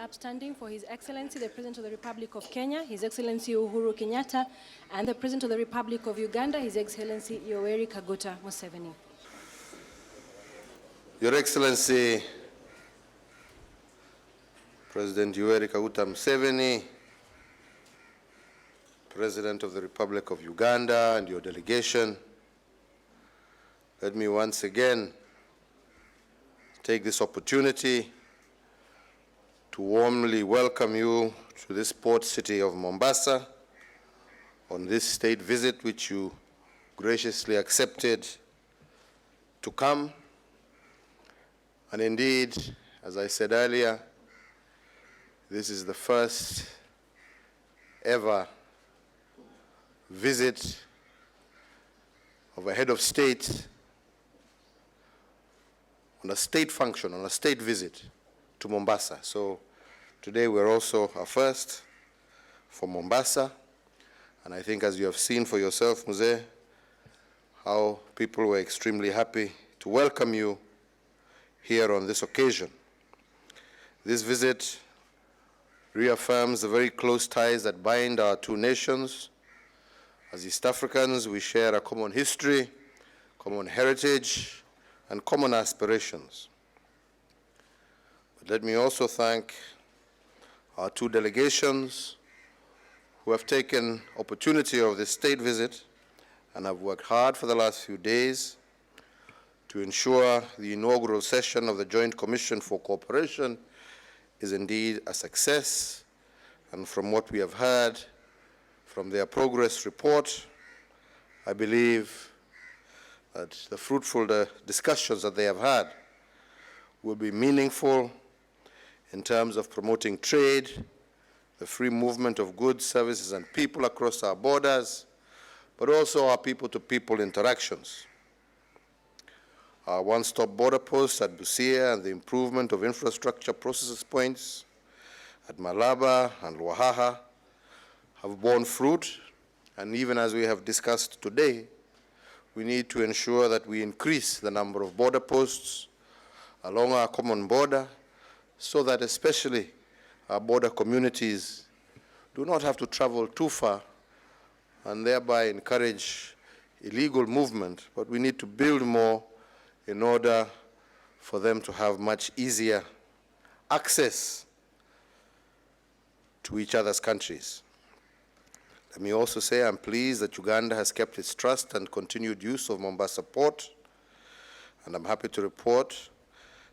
upstanding for His Excellency, the President of the Republic of Kenya, His Excellency Uhuru Kenyatta, and the President of the Republic of Uganda, His Excellency Yoweri Kaguta Museveni. Your Excellency, President Yoweri Kaguta Museveni, President of the Republic of Uganda, and your delegation, let me once again take this opportunity to warmly welcome you to this port city of Mombasa on this state visit which you graciously accepted to come. And indeed, as I said earlier, this is the first ever visit of a head of state on a state function, on a state visit to Mombasa. So today we're also a first for Mombasa. And I think, as you have seen for yourself, Mzee, how people were extremely happy to welcome you here on this occasion. This visit reaffirms the very close ties that bind our two nations. As East Africans, we share a common history, common heritage, and common aspirations. But let me also thank our two delegations who have taken opportunity of this state visit and have worked hard for the last few days to ensure the inaugural session of the Joint Commission for Cooperation is indeed a success. And from what we have heard from their progress report, I believe that the fruitful discussions that they have had will be meaningful in terms of promoting trade, the free movement of goods, services, and people across our borders, but also our people-to-people interactions. Our one-stop border posts at Busia and the improvement of infrastructure processes points at Malaba and Wahaha have borne fruit, and even as we have discussed today, we need to ensure that we increase the number of border posts along our common border so that especially our border communities do not have to travel too far and thereby encourage illegal movement, but we need to build more in order for them to have much easier access to each other's countries. Let me also say I'm pleased that Uganda has kept its trust and continued use of Mombasa Port, and I'm happy to report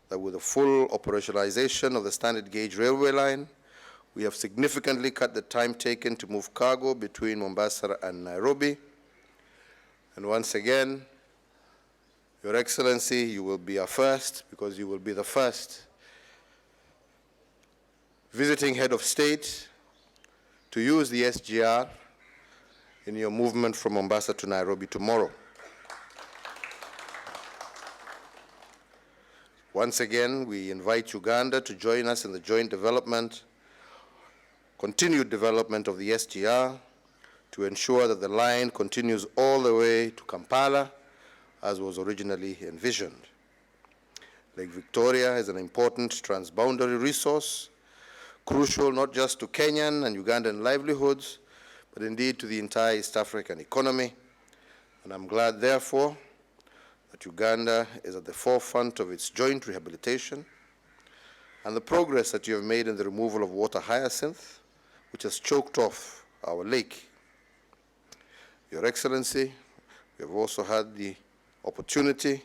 that with the full operationalization of the standard gauge railway line, we have significantly cut the time taken to move cargo between Mombasa and Nairobi. And once again, Your Excellency, you will be our first, because you will be the first visiting head of state to use the SGR in your movement from Mombasa to Nairobi tomorrow. Once again, we invite Uganda to join us in the continued development of the SGR to ensure that the line continues all the way to Kampala as was originally envisioned. Lake Victoria is an important transboundary resource, crucial not just to Kenyan and Ugandan livelihoods, but indeed to the entire East African economy. And I'm glad, therefore, that Uganda is at the forefront of its joint rehabilitation and the progress that you have made in the removal of water hyacinth, which has choked off our lake. Your Excellency, we have also had the opportunity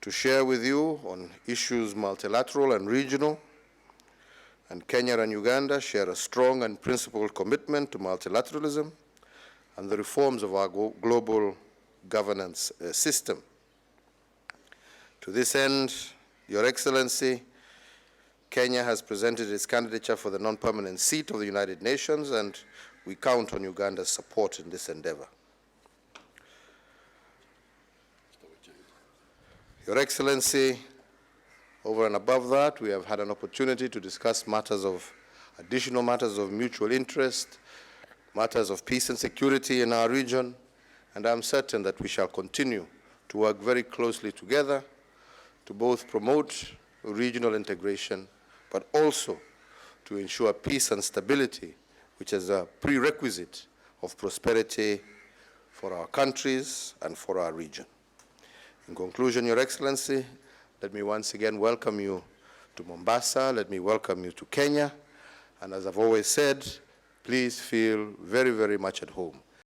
to share with you on issues multilateral and regional, and Kenya and Uganda share a strong and principled commitment to multilateralism and the reforms of our global governance system. To this end, Your Excellency, Kenya has presented its candidature for the non-permanent seat of the United Nations, and we count on Uganda's support in this endeavor. Your Excellency, over and above that, we have had an opportunity to discuss additional matters of mutual interest, matters of peace and security in our region, and I'm certain that we shall continue to work very closely together to both promote regional integration, but also to ensure peace and stability, which is a prerequisite of prosperity for our countries and for our region. In conclusion, Your Excellency, let me once again welcome you to Mombasa. Let me welcome you to Kenya. And as I've always said, please feel very, very much at home.